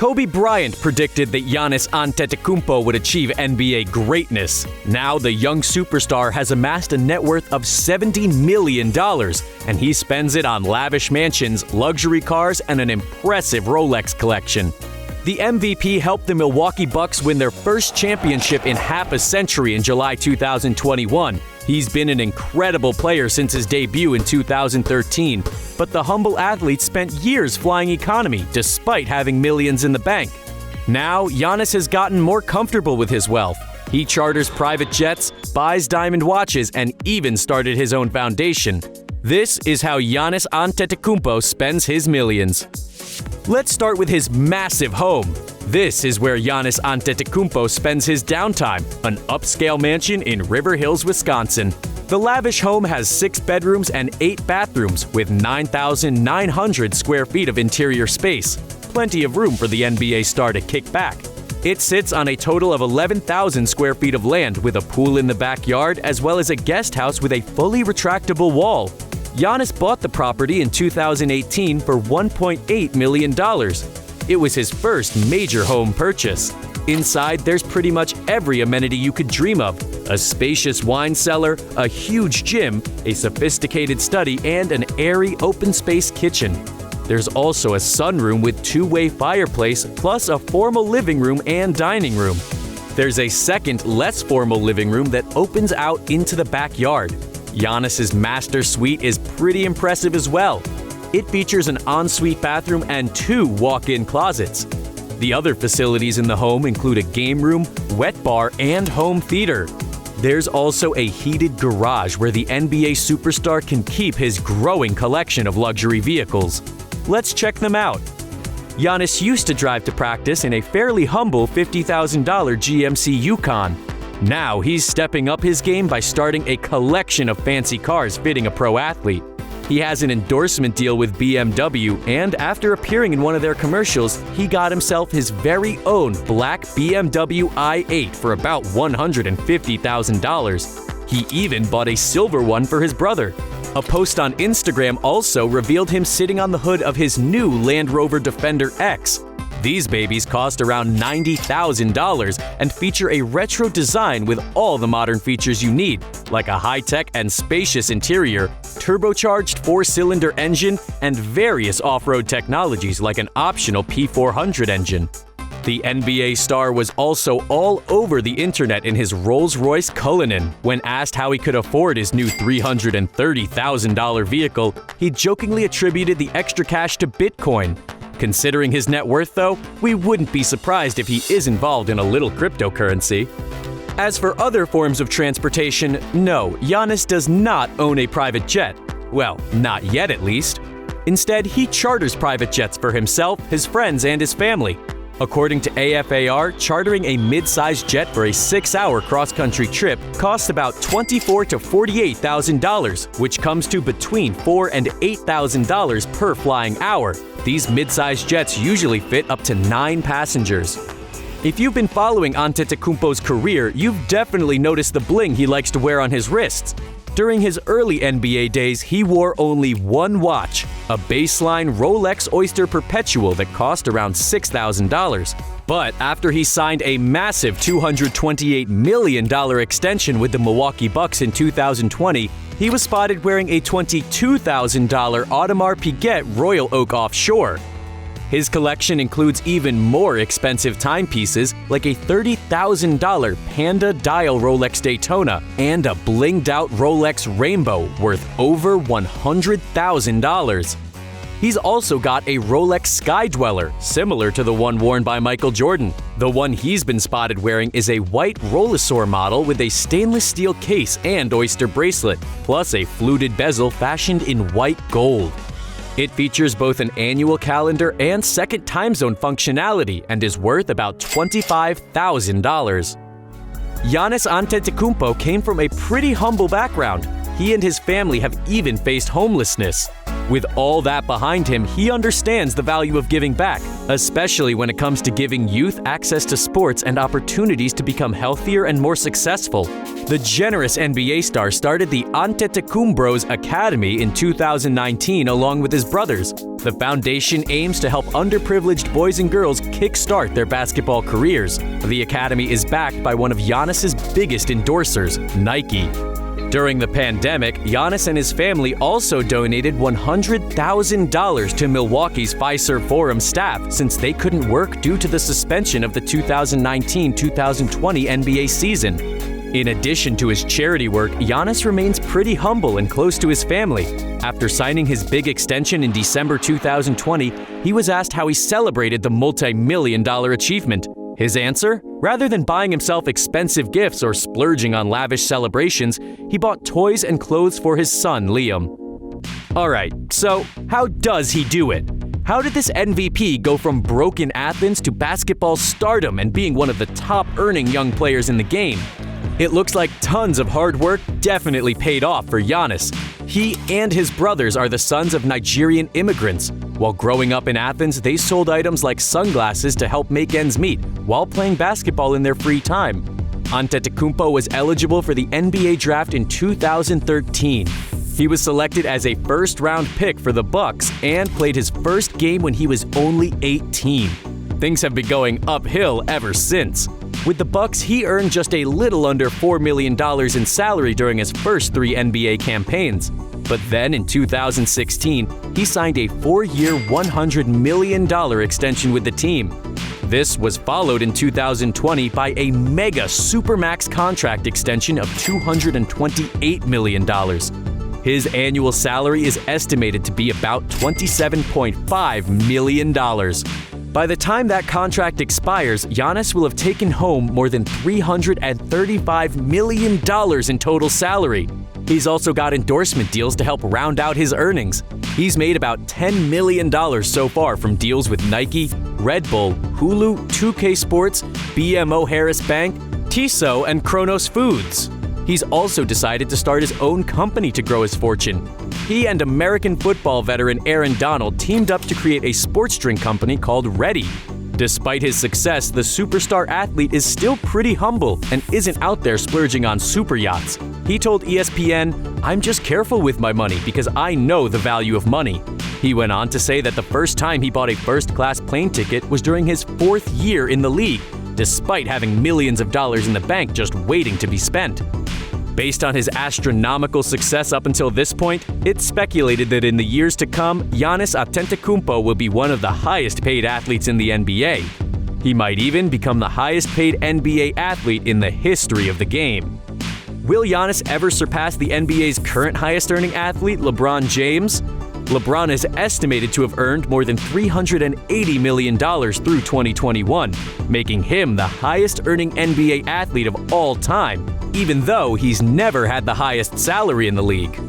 Kobe Bryant predicted that Giannis Antetokounmpo would achieve NBA greatness. Now, the young superstar has amassed a net worth of $70 million, and he spends it on lavish mansions, luxury cars, and an impressive Rolex collection. The MVP helped the Milwaukee Bucks win their first championship in half a century in July 2021. He's been an incredible player since his debut in 2013, but the humble athlete spent years flying economy despite having millions in the bank. Now, Giannis has gotten more comfortable with his wealth. He charters private jets, buys diamond watches, and even started his own foundation. This is how Giannis Antetokounmpo spends his millions. Let's start with his massive home. This is where Giannis Antetokounmpo spends his downtime, an upscale mansion in River Hills, Wisconsin. The lavish home has 6 bedrooms and 8 bathrooms with 9,900 square feet of interior space. Plenty of room for the NBA star to kick back. It sits on a total of 11,000 square feet of land with a pool in the backyard as well as a guest house with a fully retractable wall. Giannis bought the property in 2018 for $1.8 million. It was his first major home purchase. Inside, there's pretty much every amenity you could dream of: a spacious wine cellar, a huge gym, a sophisticated study, and an airy open-space kitchen. There's also a sunroom with 2-way fireplace, plus a formal living room and dining room. There's a second, less formal living room that opens out into the backyard. Giannis's master suite is pretty impressive as well. It features an ensuite bathroom and 2 walk-in closets. The other facilities in the home include a game room, wet bar, and home theater. There's also a heated garage where the NBA superstar can keep his growing collection of luxury vehicles. Let's check them out. Giannis used to drive to practice in a fairly humble $50,000 GMC Yukon. Now he's stepping up his game by starting a collection of fancy cars fitting a pro athlete. He has an endorsement deal with BMW, and after appearing in one of their commercials, he got himself his very own black BMW i8 for about $150,000. He even bought a silver one for his brother. A post on Instagram also revealed him sitting on the hood of his new Land Rover Defender X. These babies cost around $90,000 and feature a retro design with all the modern features you need, like a high-tech and spacious interior, turbocharged 4-cylinder engine, and various off-road technologies like an optional P400 engine. The NBA star was also all over the internet in his Rolls Royce Cullinan. When asked how he could afford his new $330,000 vehicle, he jokingly attributed the extra cash to Bitcoin. Considering his net worth, though, we wouldn't be surprised if he is involved in a little cryptocurrency. As for other forms of transportation, no, Giannis does not own a private jet. Well, not yet at least. Instead, he charters private jets for himself, his friends, and his family. According to AFAR, chartering a mid-sized jet for a 6-hour cross-country trip costs about $24,000 to $48,000, which comes to between $4,000 and $8,000 per flying hour. These mid-sized jets usually fit up to 9 passengers. If you've been following Antetokounmpo's career, you've definitely noticed the bling he likes to wear on his wrists. During his early NBA days, he wore only one watch, a baseline Rolex Oyster Perpetual that cost around $6,000. But after he signed a massive $228 million extension with the Milwaukee Bucks in 2020, he was spotted wearing a $22,000 Audemars Piguet Royal Oak Offshore. His collection includes even more expensive timepieces like a $30,000 Panda Dial Rolex Daytona and a blinged-out Rolex Rainbow worth over $100,000. He's also got a Rolex Sky-Dweller, similar to the one worn by Michael Jordan. The one he's been spotted wearing is a white Rollosaur model with a stainless steel case and oyster bracelet, plus a fluted bezel fashioned in white gold. It features both an annual calendar and second time zone functionality and is worth about $25,000. Giannis Antetokounmpo came from a pretty humble background. He and his family have even faced homelessness. With all that behind him, he understands the value of giving back, especially when it comes to giving youth access to sports and opportunities to become healthier and more successful. The generous NBA star started the Antetokounmpo's Academy in 2019 along with his brothers. The foundation aims to help underprivileged boys and girls kickstart their basketball careers. The academy is backed by one of Giannis's biggest endorsers, Nike. During the pandemic, Giannis and his family also donated $100,000 to Milwaukee's Fiserv Forum staff since they couldn't work due to the suspension of the 2019-2020 NBA season. In addition to his charity work, Giannis remains pretty humble and close to his family. After signing his big extension in December 2020, he was asked how he celebrated the multi-million-dollar achievement. His answer? Rather than buying himself expensive gifts or splurging on lavish celebrations, he bought toys and clothes for his son, Liam. Alright, so how does he do it? How did this MVP go from broken Athens to basketball stardom and being one of the top-earning young players in the game? It looks like tons of hard work definitely paid off for Giannis. He and his brothers are the sons of Nigerian immigrants. While growing up in Athens, they sold items like sunglasses to help make ends meet while playing basketball in their free time. Antetokounmpo was eligible for the NBA draft in 2013. He was selected as a first-round pick for the Bucks and played his first game when he was only 18. Things have been going uphill ever since. With the Bucks, he earned just a little under $4 million in salary during his first 3 NBA campaigns. But then in 2016, he signed a 4-year, $100 million extension with the team. This was followed in 2020 by a mega supermax contract extension of $228 million. His annual salary is estimated to be about $27.5 million. By the time that contract expires, Giannis will have taken home more than $335 million in total salary. He's also got endorsement deals to help round out his earnings. He's made about $10 million so far from deals with Nike, Red Bull, Hulu, 2K Sports, BMO Harris Bank, Tissot, and Kronos Foods. He's also decided to start his own company to grow his fortune. He and American football veteran Aaron Donald teamed up to create a sports drink company called Ready. Despite his success, the superstar athlete is still pretty humble and isn't out there splurging on super yachts. He told ESPN, "I'm just careful with my money because I know the value of money." He went on to say that the first time he bought a first-class plane ticket was during his 4th year in the league, despite having millions of dollars in the bank just waiting to be spent. Based on his astronomical success up until this point, it's speculated that in the years to come, Giannis Antetokounmpo will be one of the highest-paid athletes in the NBA. He might even become the highest-paid NBA athlete in the history of the game. Will Giannis ever surpass the NBA's current highest-earning athlete, LeBron James? LeBron is estimated to have earned more than $380 million through 2021, making him the highest-earning NBA athlete of all time, even though he's never had the highest salary in the league.